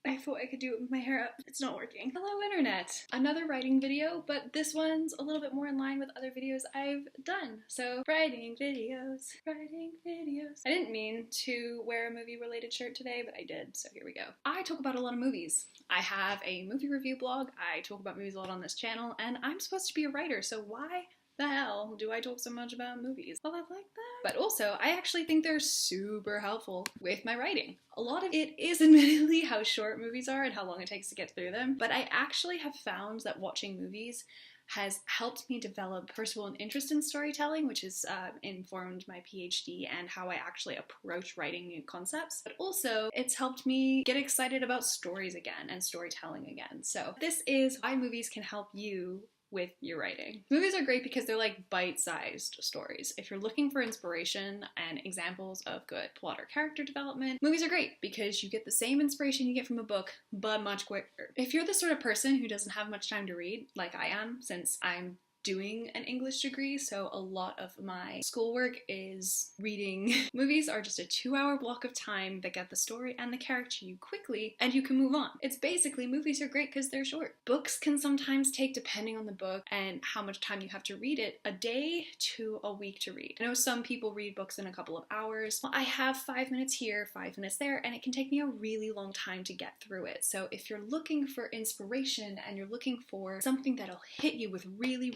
I thought I could do it with my hair up. It's not working. Hello internet. Another writing video, but this one's a little bit more in line with other videos I've done. So writing videos. I didn't mean to wear a movie related shirt today, but I did, so here we go. I talk about a lot of movies. I have a movie review blog, I talk about movies a lot on this channel, and I'm supposed to be a writer, so why the hell do I talk so much about movies? Well, I like that. But also, I actually think they're super helpful with my writing. A lot of it is admittedly how short movies are and how long it takes to get through them, but I actually have found that watching movies has helped me develop, first of all, an interest in storytelling, which has informed my PhD and how I actually approach writing new concepts. But also, it's helped me get excited about stories again and storytelling again. So this is why movies can help you with your writing. Movies are great because they're like bite-sized stories. If you're looking for inspiration and examples of good plot or character development, movies are great because you get the same inspiration you get from a book, but much quicker. If you're the sort of person who doesn't have much time to read, like I am, since I'm doing an English degree, so a lot of my schoolwork is reading. Movies are just a 2-hour block of time that get the story and the character to you quickly, and you can move on. It's basically, movies are great because they're short. Books can sometimes take, depending on the book and how much time you have to read it, a day to a week to read. I know some people read books in a couple of hours. Well, I have 5 minutes here, 5 minutes there, and it can take me a really long time to get through it. So if you're looking for inspiration and you're looking for something that'll hit you with really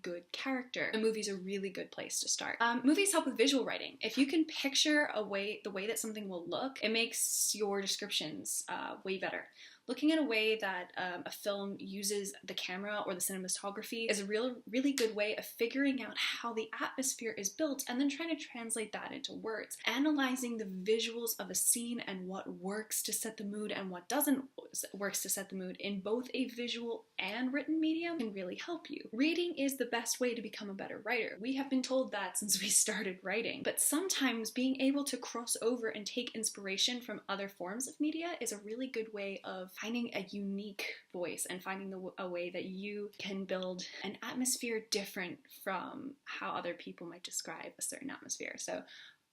good character, a movie's a really good place to start. Movies help with visual writing. If you can picture the way that something will look, it makes your descriptions way better. Looking at a way that a film uses the camera or the cinematography is a really good way of figuring out how the atmosphere is built and then trying to translate that into words. Analyzing the visuals of a scene and what works to set the mood and what doesn't works to set the mood in both a visual and written medium can really help you. Reading is the best way to become a better writer. We have been told that since we started writing, but sometimes being able to cross over and take inspiration from other forms of media is a really good way of finding a unique voice and finding a way that you can build an atmosphere different from how other people might describe a certain atmosphere. So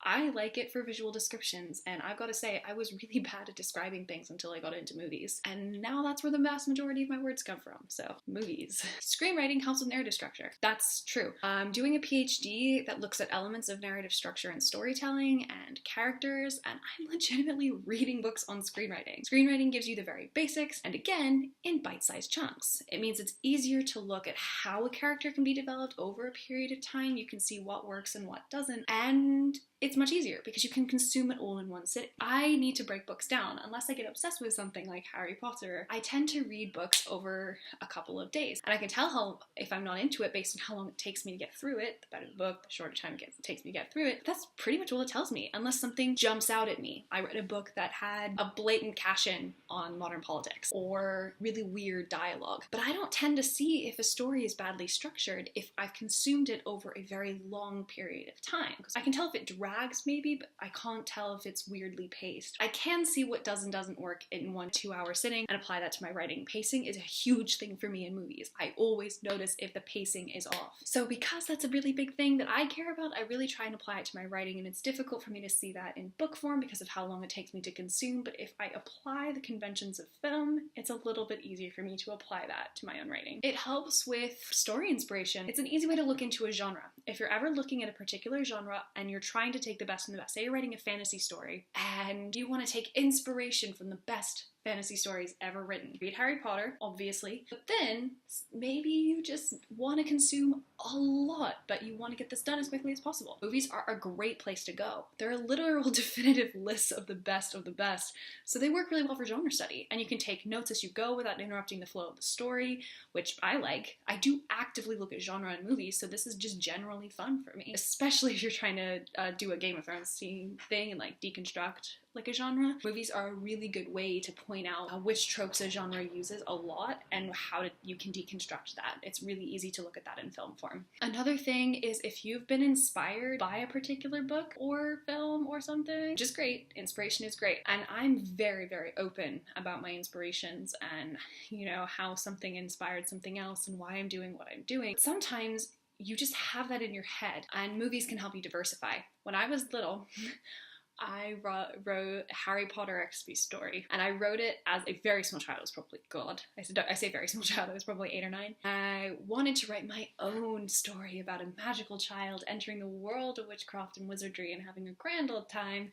I like it for visual descriptions, and I've got to say, I was really bad at describing things until I got into movies, and now that's where the vast majority of my words come from, so movies. Screenwriting helps with narrative structure. That's true. I'm doing a PhD that looks at elements of narrative structure and storytelling and characters, and I'm legitimately reading books on screenwriting. Screenwriting gives you the very basics, and again, in bite-sized chunks. It means it's easier to look at how a character can be developed over a period of time. You can see what works and what doesn't, and it's much easier because you can consume it all in one sitting. I need to break books down. Unless I get obsessed with something like Harry Potter, I tend to read books over a couple of days. And I can tell if I'm not into it based on how long it takes me to get through it. The better the book, the shorter time it takes me to get through it. But that's pretty much all it tells me, unless something jumps out at me. I read a book that had a blatant cash-in on modern politics or really weird dialogue. But I don't tend to see if a story is badly structured if I've consumed it over a very long period of time. Because I can tell if it drags maybe, but I can't tell if it's weirdly paced. I can see what does and doesn't work in 1 2-hour sitting and apply that to my writing. Pacing is a huge thing for me in movies. I always notice if the pacing is off. So because that's a really big thing that I care about, I really try and apply it to my writing, and it's difficult for me to see that in book form because of how long it takes me to consume, but if I apply the conventions of film, it's a little bit easier for me to apply that to my own writing. It helps with story inspiration. It's an easy way to look into a genre. If you're ever looking at a particular genre and you're trying to take the best from the best, say you're writing a fantasy story and you want to take inspiration from the best fantasy stories ever written. Read Harry Potter, obviously, but then maybe you just want to consume a lot, but you want to get this done as quickly as possible. Movies are a great place to go. They're a literal definitive list of the best, so they work really well for genre study, and you can take notes as you go without interrupting the flow of the story, which I like. I do actively look at genre in movies, so this is just generally fun for me, especially if you're trying to do a Game of Thrones thing and like deconstruct like a genre. Movies are a really good way to point out which tropes a genre uses a lot and how you can deconstruct that. It's really easy to look at that in film form. Another thing is if you've been inspired by a particular book or film or something, just great. Inspiration is great. And I'm very open about my inspirations and, you know, how something inspired something else and why I'm doing what I'm doing. Sometimes you just have that in your head, and movies can help you diversify. When I was little, I wrote Harry Potter XP story, and I wrote it as a very small child. I was probably, God, I say very small child, I was probably 8 or 9. I wanted to write my own story about a magical child entering the world of witchcraft and wizardry and having a grand old time.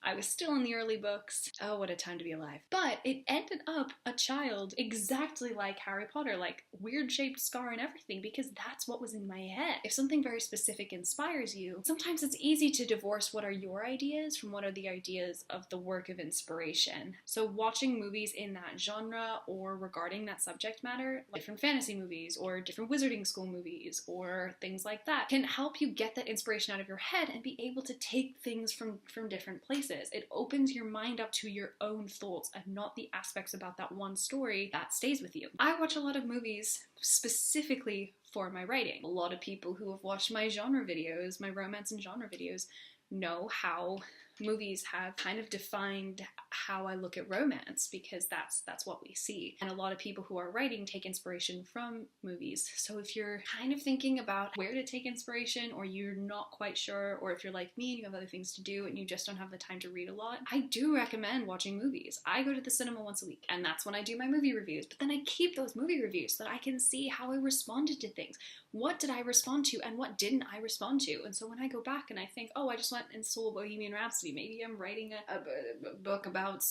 I was still in the early books. Oh, what a time to be alive. But it ended up a child exactly like Harry Potter, like weird shaped scar and everything, because that's what was in my head. If something very specific inspires you, sometimes it's easy to divorce what are your ideas from what are the ideas of the work of inspiration. So watching movies in that genre or regarding that subject matter, like different fantasy movies or different wizarding school movies or things like that, can help you get that inspiration out of your head and be able to take things from different places. It opens your mind up to your own thoughts and not the aspects about that one story that stays with you. I watch a lot of movies specifically for my writing. A lot of people who have watched my genre videos, my romance and genre videos, know how movies have kind of defined how I look at romance, because that's what we see. And a lot of people who are writing take inspiration from movies. So if you're kind of thinking about where to take inspiration, or you're not quite sure, or if you're like me and you have other things to do and you just don't have the time to read a lot, I do recommend watching movies. I go to the cinema once a week, and that's when I do my movie reviews. But then I keep those movie reviews so that I can see how I responded to things. What did I respond to and what didn't I respond to? And so when I go back and I think, oh, I just went and saw Bohemian Rhapsody, maybe I'm writing a book about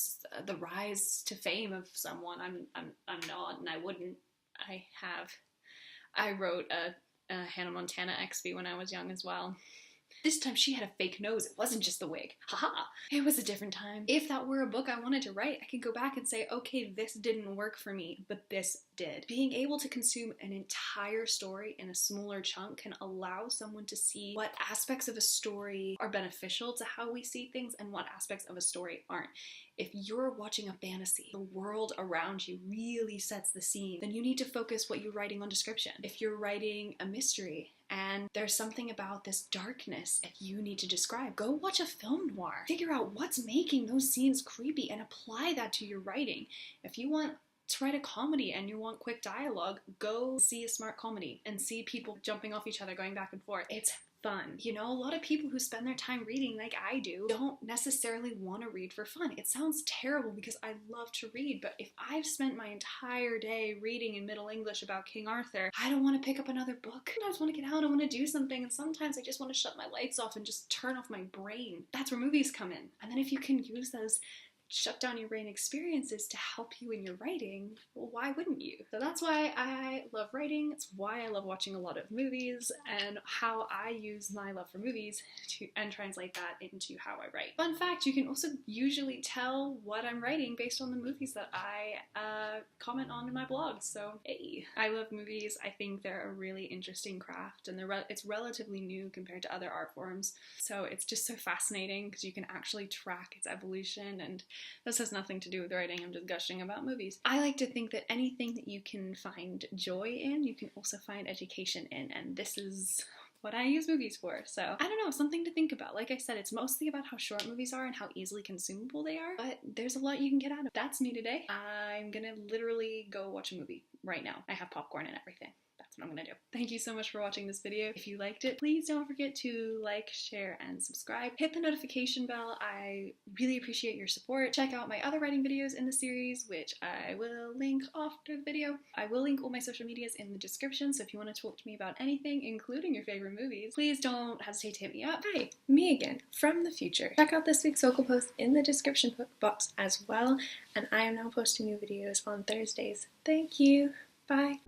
the rise to fame of someone. I'm not, and I wouldn't. I wrote a Hannah Montana XP when I was young as well. This time she had a fake nose. It wasn't just the wig. Haha. It was a different time. If that were a book I wanted to write, I could go back and say, okay, this didn't work for me, but this did. Being able to consume an entire story in a smaller chunk can allow someone to see what aspects of a story are beneficial to how we see things and what aspects of a story aren't. If you're watching a fantasy, the world around you really sets the scene, then you need to focus what you're writing on description. If you're writing a mystery and there's something about this darkness that you need to describe, go watch a film noir. Figure out what's making those scenes creepy and apply that to your writing. If you want to write a comedy and you want quick dialogue, go see a smart comedy and see people jumping off each other, going back and forth. It's fun. You know, a lot of people who spend their time reading like I do don't necessarily want to read for fun. It sounds terrible because I love to read, but if I've spent my entire day reading in Middle English about King Arthur, I don't want to pick up another book. I just want to get out, I want to do something, and sometimes I just want to shut my lights off and just turn off my brain. That's where movies come in. And then if you can use those shut down your brain experiences to help you in your writing, well, why wouldn't you? So that's why I love writing. It's why I love watching a lot of movies, and how I use my love for movies and translate that into how I write. Fun fact, you can also usually tell what I'm writing based on the movies that I comment on in my blog. So hey, I love movies. I think they're a really interesting craft, and it's relatively new compared to other art forms. So it's just so fascinating because you can actually track its evolution, and this has nothing to do with writing, I'm just gushing about movies. I like to think that anything that you can find joy in, you can also find education in, and this is what I use movies for. So I don't know, something to think about. Like I said, it's mostly about how short movies are and how easily consumable they are, but there's a lot you can get out of it. That's me today. I'm gonna literally go watch a movie right now. I have popcorn and everything. That's what I'm gonna do. Thank you so much for watching this video. If you liked it, please don't forget to like, share, and subscribe. Hit the notification bell. I really appreciate your support. Check out my other writing videos in the series, which I will link after the video. I will link all my social medias in the description, so if you want to talk to me about anything, including your favorite movies, please don't hesitate to hit me up. Hi, me again, from the future. Check out this week's vocal post in the description box as well, and I am now posting new videos on Thursdays. Thank you. Bye.